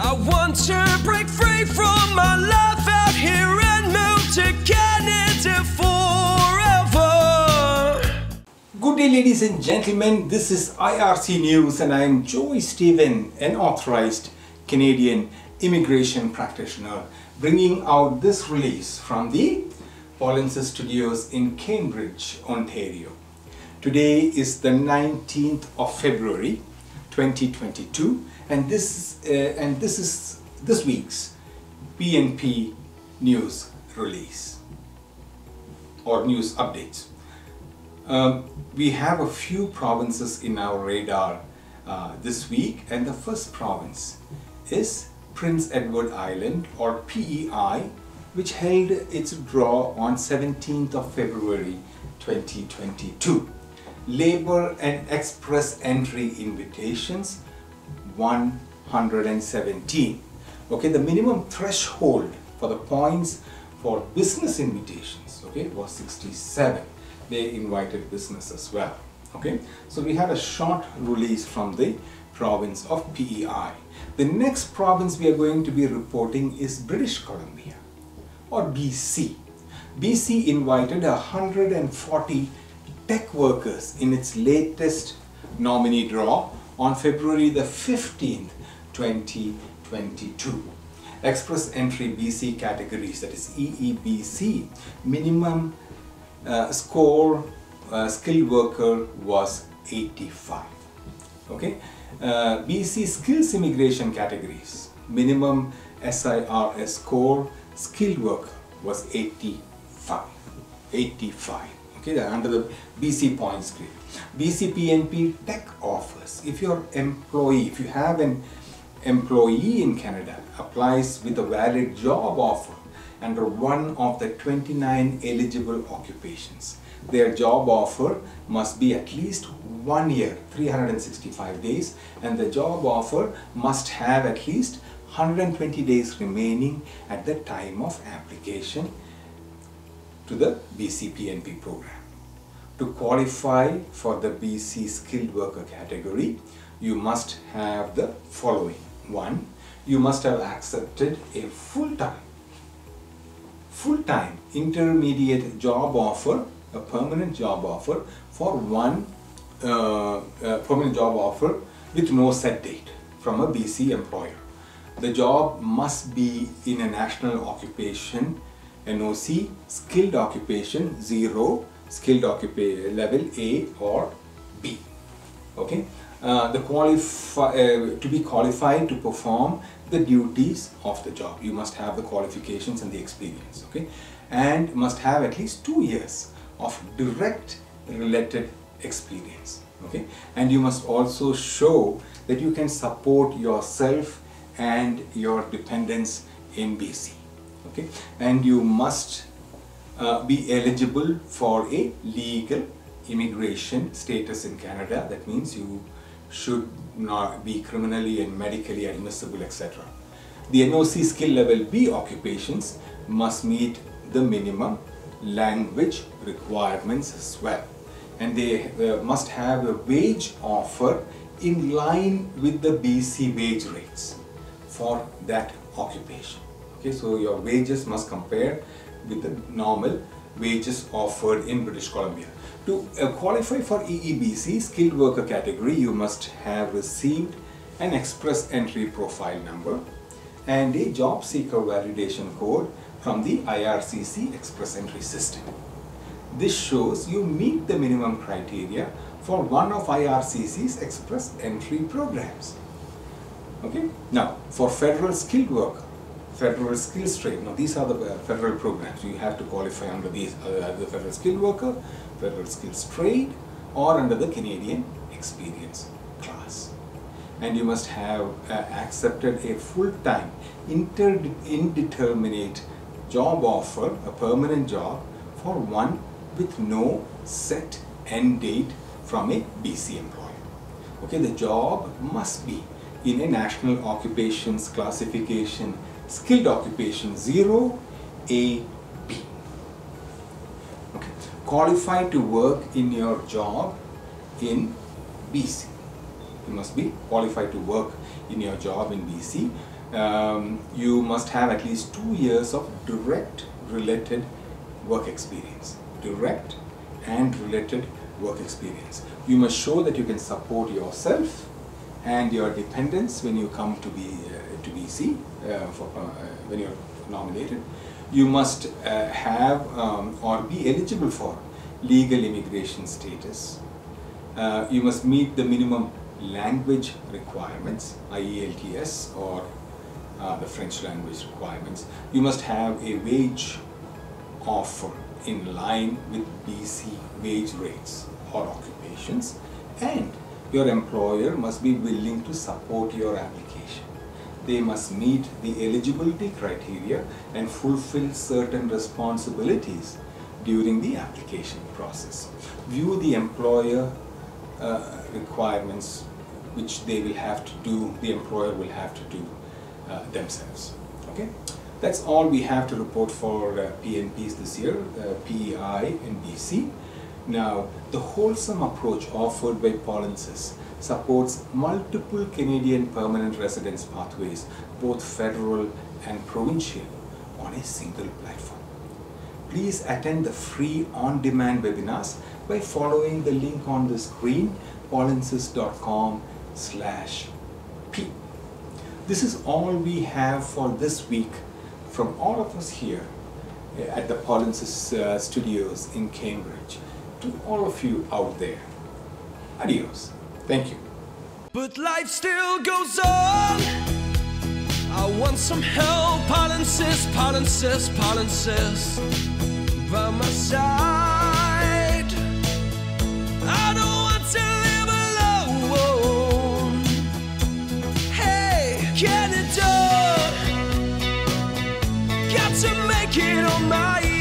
I want to break free from my life out here and move to Canada forever. Good day, ladies and gentlemen. This is IRC News and I am Joy Stephen, an authorized Canadian immigration practitioner, bringing out this release from the Polinsys studios in Cambridge, Ontario. Today is the 19th of February 2022 and this is this week's PNP news release or news updates. We have a few provinces in our radar this week, and the first province is Prince Edward Island, or PEI, which held its draw on 17th of February 2022. Labor and express entry invitations 117. Okay, the minimum threshold for the points for business invitations, okay, was 67. They invited business as well. Okay, so we had a short release from the province of PEI. The next province we are going to be reporting is British Columbia, or BC. BC invited 140 tech workers in its latest nominee draw on February the 15th, 2022. Express entry BC categories, that is EEBC, minimum score skilled worker was 85. Okay, BC skills immigration categories, minimum SIRS score skilled worker was 85. Okay, they're under the BC points grade. BC PNP Tech offers, if you have an employee in Canada, applies with a valid job offer under one of the 29 eligible occupations, their job offer must be at least 1 year, 365 days, and the job offer must have at least 120 days remaining at the time of application to the BC PNP program. To qualify for the BC skilled worker category, you must have the following. 1. You must have accepted a full-time intermediate job offer, a permanent job offer for permanent job offer with no set date from a BC employer. The job must be in a national occupation, NOC, skilled occupation 0, skilled occupation level A or B. Okay, to be qualified to perform the duties of the job, you must have the qualifications and the experience. Okay, and must have at least 2 years of direct related experience. Okay, and you must also show that you can support yourself and your dependents in BC. Okay, and you must be eligible for a legal immigration status in Canada. That means you should not be criminally and medically admissible, etc. The NOC skill level B occupations must meet the minimum language requirements as well, and they must have a wage offer in line with the BC wage rates for that occupation. Okay, so your wages must compare with the normal wages offered in British Columbia. To qualify for EEBC skilled worker category, you must have received an express entry profile number and a job seeker validation code from the IRCC express entry system. This shows you meet the minimum criteria for one of IRCC's express entry programs. Okay, now for federal skilled worker, federal skills trade, now these are the federal programs. You have to qualify under these, the federal skilled worker, federal skills trade, or under the Canadian experience class. And you must have accepted a full-time indeterminate job offer, a permanent job for one with no set end date from a BC employer. Okay, the job must be in a national occupations classification skilled occupation 0 A B. Okay, qualified to work in your job in BC. You must be qualified to work in your job in BC You must have at least 2 years of direct related work experience. Direct and related work experience. You must show that you can support yourself and your dependents when you come to BC when you're nominated. You must have or be eligible for legal immigration status. You must meet the minimum language requirements, IELTS or the French language requirements. You must have a wage offer in line with BC wage rates or occupations, and your employer must be willing to support your application. They must meet the eligibility criteria and fulfill certain responsibilities during the application process. View the employer requirements which they will have to do, the employer will have to do themselves. Okay, that's all we have to report for PNPs this year, PEI and BC. Now, the wholesome approach offered by Polinsys supports multiple Canadian permanent residence pathways, both federal and provincial, on a single platform. Please attend the free on-demand webinars by following the link on the screen, polinsys.com/p. This is all we have for this week from all of us here at the Polinsys studios in Cambridge. To all of you out there, adios. Thank you. But life still goes on. I want some help. Polinsys, Polinsys, Polinsys by my side. I don't want to live alone. Hey, get it done. Got to make it on my own.